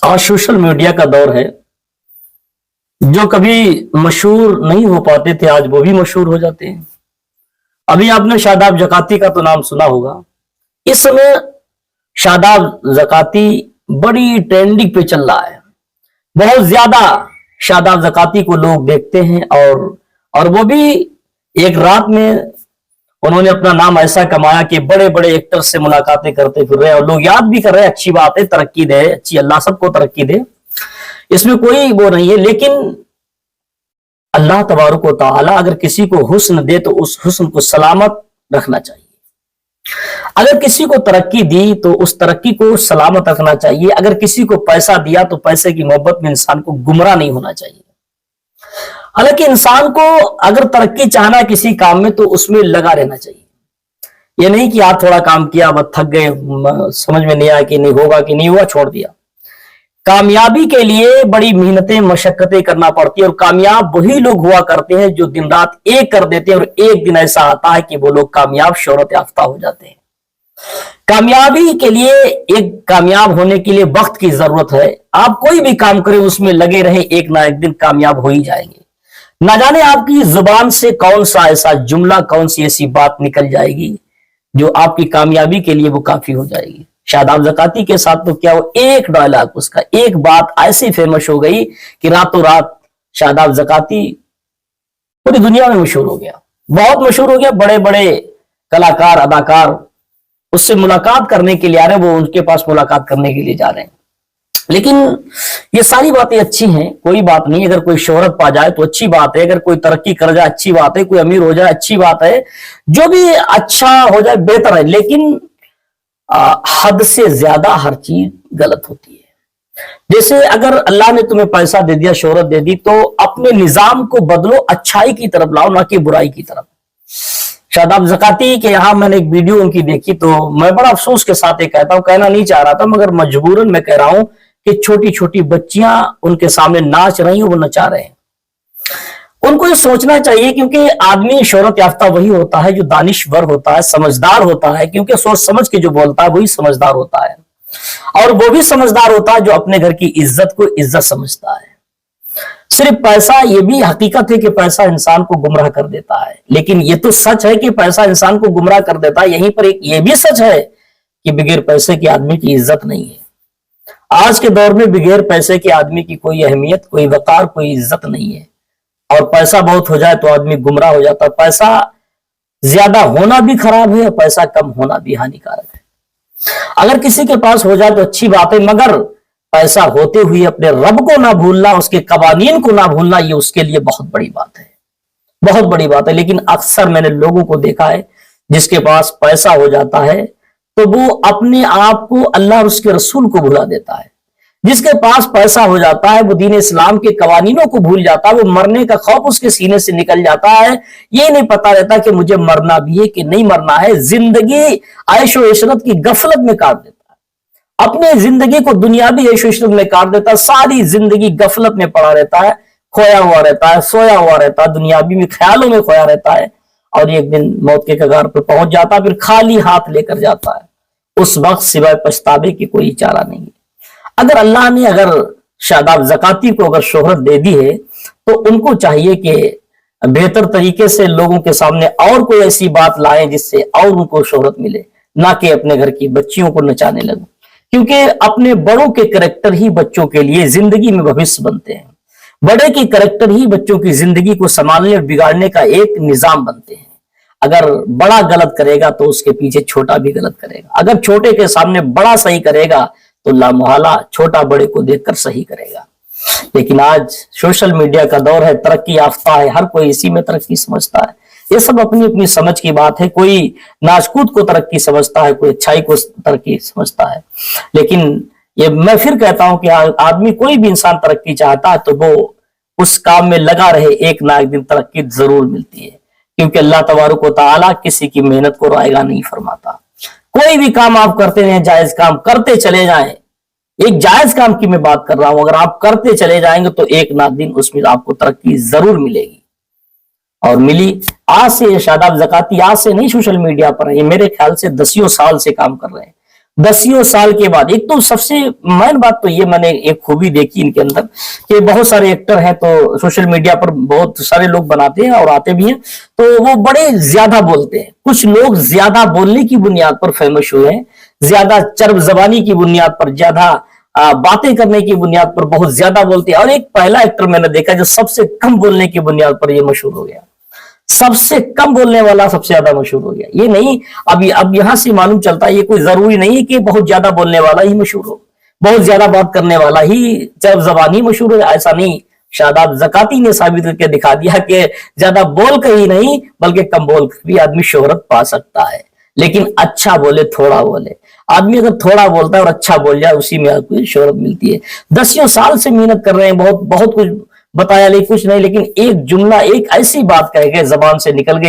आज social media का दौर है। जो कभी मशहूर नहीं हो पाते थे आज वो भी मशहूर हो जाते हैं। अभी आपने शादाब जकाती का तो नाम सुना होगा। इस समय शादाब जकाती बड़ी ट्रेंडिंग पे चल रहा है। बहुत ज्यादा शादाब जकाती को लोग देखते हैं और वो भी एक रात में उन्होंने अपना नाम ऐसा कमाया कि बड़े बड़े एक्टर से मुलाकातें करते फिर रहे और लोग याद भी कर रहे हैं। अच्छी बात है, तरक्की दे, अच्छी, अल्लाह सबको तरक्की दे, इसमें कोई वो नहीं है। लेकिन अल्लाह तबारक व तआला अगर किसी को हुस्न दे तो उस हुस्न को सलामत रखना चाहिए। अगर किसी को तरक्की दी तो उस तरक्की को सलामत रखना चाहिए। अगर किसी को पैसा दिया तो पैसे की मोहब्बत में इंसान को गुमराह नहीं होना चाहिए। हालांकि इंसान को अगर तरक्की चाहना है किसी काम में तो उसमें लगा रहना चाहिए। ये नहीं कि आप थोड़ा काम किया बस थक गए, समझ में नहीं आया कि नहीं होगा कि नहीं हुआ, छोड़ दिया। कामयाबी के लिए बड़ी मेहनतें मशक्कतें करना पड़ती है और कामयाब वही लोग हुआ करते हैं जो दिन रात एक कर देते हैं और एक दिन ऐसा आता है कि वो लोग कामयाब, शोहरत याफ्ता हो जाते हैं। कामयाबी के लिए, एक कामयाब होने के लिए वक्त की जरूरत है। आप कोई भी काम करें उसमें लगे रहे, एक ना एक दिन कामयाब हो ही जाएंगे। ना जाने आपकी जुबान से कौन सा ऐसा जुमला, कौन सी ऐसी बात निकल जाएगी जो आपकी कामयाबी के लिए वो काफी हो जाएगी। शादाब जकाती के साथ तो क्या हो, एक डायलॉग, उसका एक बात ऐसी फेमस हो गई कि रातों रात शादाब जकाती पूरी दुनिया में मशहूर हो गया, बहुत मशहूर हो गया। बड़े बड़े कलाकार, अदाकार उससे मुलाकात करने के लिए आ रहे हैं, वो उनके पास मुलाकात करने के लिए जा रहे हैं। लेकिन ये सारी बातें अच्छी हैं, कोई बात नहीं। अगर कोई शोहरत पा जाए तो अच्छी बात है, अगर कोई तरक्की कर जाए अच्छी बात है, कोई अमीर हो जाए अच्छी बात है, जो भी अच्छा हो जाए बेहतर है। लेकिन हद से ज्यादा हर चीज गलत होती है। जैसे अगर अल्लाह ने तुम्हें पैसा दे दिया, शोहरत दे दी, तो अपने निजाम को बदलो, अच्छाई की तरफ लाओ, ना कि बुराई की तरफ। शादाब जकाती के यहाँ मैंने एक वीडियो उनकी देखी तो मैं बड़ा अफसोस के साथ ये कहता हूं, कहना नहीं चाह रहा था मगर मजबूरन मैं कह रहा हूं कि छोटी छोटी बच्चियां उनके सामने नाच रही हैं, वो नचा रहे हैं। उनको ये सोचना चाहिए, क्योंकि आदमी शोहरत याफ्ता वही होता है जो दानिशवर होता है, समझदार होता है, क्योंकि सोच समझ के जो बोलता है वही समझदार होता है। और वो भी समझदार होता है जो अपने घर की इज्जत को इज्जत समझता है। सिर्फ पैसा, ये भी हकीकत है कि पैसा इंसान को गुमराह कर देता है, लेकिन ये तो सच है कि पैसा इंसान को गुमराह कर देता है। यहीं पर एक ये भी सच है कि बगैर पैसे के आदमी की इज्जत नहीं है। आज के दौर में बगैर पैसे के आदमी की कोई अहमियत, कोई वकार, कोई इज्जत नहीं है। और पैसा बहुत हो जाए तो आदमी गुमराह हो जाता है। पैसा ज्यादा होना भी खराब है और पैसा कम होना भी हानिकारक है। अगर किसी के पास हो जाए तो अच्छी बात है, मगर पैसा होते हुए अपने रब को ना भूलना, उसके कवानीन को ना भूलना, ये उसके लिए बहुत बड़ी बात है, बहुत बड़ी बात है। लेकिन अक्सर मैंने लोगों को देखा है जिसके पास पैसा हो जाता है तो वो अपने आप को, अल्लाह और उसके रसूल को भुला देता है। जिसके पास पैसा हो जाता है वो दीन इस्लाम के कवानीनों को भूल जाता है। वो मरने का खौफ उसके सीने से निकल जाता है। ये नहीं पता रहता कि मुझे मरना भी है कि नहीं मरना है। जिंदगी ऐशो इशरत की गफलत में काट देता है, अपने जिंदगी को दुनियावी ऐशो इशरत में काट देता है। सारी जिंदगी गफलत में पड़ा रहता है, खोया हुआ रहता है, सोया हुआ रहता है, दुनियावी में ख्यालों में खोया रहता है। और एक दिन मौत के कगार पर पहुंच जाता है, फिर खाली हाथ लेकर जाता है। उस वक्त सिवाय पछतावे की कोई चारा नहीं है। अगर अल्लाह ने अगर शादाब जकाती को अगर शोहरत दे दी है तो उनको चाहिए कि बेहतर तरीके से लोगों के सामने और कोई ऐसी बात लाएं जिससे और उनको शोहरत मिले, ना कि अपने घर की बच्चियों को नचाने लगो। क्योंकि अपने बड़ों के करैक्टर ही बच्चों के लिए जिंदगी में भविष्य बनते हैं। बड़े के करैक्टर ही बच्चों की जिंदगी को संभालने और बिगाड़ने का एक निजाम बनते हैं। अगर बड़ा गलत करेगा तो उसके पीछे छोटा भी गलत करेगा। अगर छोटे के सामने बड़ा सही करेगा तो लामुहाला छोटा बड़े को देखकर सही करेगा। लेकिन आज सोशल मीडिया का दौर है, तरक्की याफ्ता है, हर कोई इसी में तरक्की समझता है। ये सब अपनी अपनी समझ की बात है। कोई नाशकूद को तरक्की समझता है, कोई अच्छाई को तरक्की समझता है। लेकिन ये मैं फिर कहता हूं कि आदमी, कोई भी इंसान तरक्की चाहता है तो वो उस काम में लगा रहे, एक ना एक दिन तरक्की जरूर मिलती है। क्योंकि अल्लाह तबारक व तआला किसी की मेहनत को रायगा नहीं फरमाता। कोई भी काम आप करते रहें, जायज काम करते चले जाएं। एक जायज काम की मैं बात कर रहा हूं, अगर आप करते चले जाएंगे तो एक ना दिन उसमें आपको तरक्की जरूर मिलेगी। और मिली। आज से शादाब जकाती आज से नहीं सोशल मीडिया पर है, ये मेरे ख्याल से 10 साल से काम कर रहे हैं। 10 साल के बाद। एक तो सबसे मेन बात तो ये मैंने एक खूबी देखी इनके अंदर कि बहुत सारे एक्टर हैं तो सोशल मीडिया पर बहुत सारे लोग बनाते हैं और आते भी हैं, तो वो बड़े ज्यादा बोलते हैं। कुछ लोग ज्यादा बोलने की बुनियाद पर फेमस हुए हैं, ज्यादा चरब जबानी की बुनियाद पर, ज्यादा बातें करने की बुनियाद पर बहुत ज्यादा बोलते हैं। और एक पहला एक्टर मैंने देखा जो सबसे कम बोलने की बुनियाद पर ये मशहूर हो गया, सबसे कम बोलने वाला सबसे ज्यादा मशहूर हो गया। ये नहीं, अब यहां से मालूम चलता है ये कोई जरूरी नहीं है कि बहुत ज्यादा बोलने वाला ही मशहूर हो, बहुत ज्यादा बात करने वाला ही चरब जबानी मशहूर हो, ऐसा नहीं। शादाब ज़काती ने साबित करके दिखा दिया कि ज्यादा बोल कर ही नहीं बल्कि कम बोल कर भी आदमी शोहरत पा सकता है, लेकिन अच्छा बोले, थोड़ा बोले। आदमी अगर थोड़ा बोलता है और अच्छा बोल जाए उसी में आपको शोहरत मिलती है। 10 साल से मेहनत कर रहे हैं, बहुत बहुत कुछ बताया, लेकिन कुछ नहीं, लेकिन एक जुमला, एक ऐसी बात कह गए, जबान से निकल गई।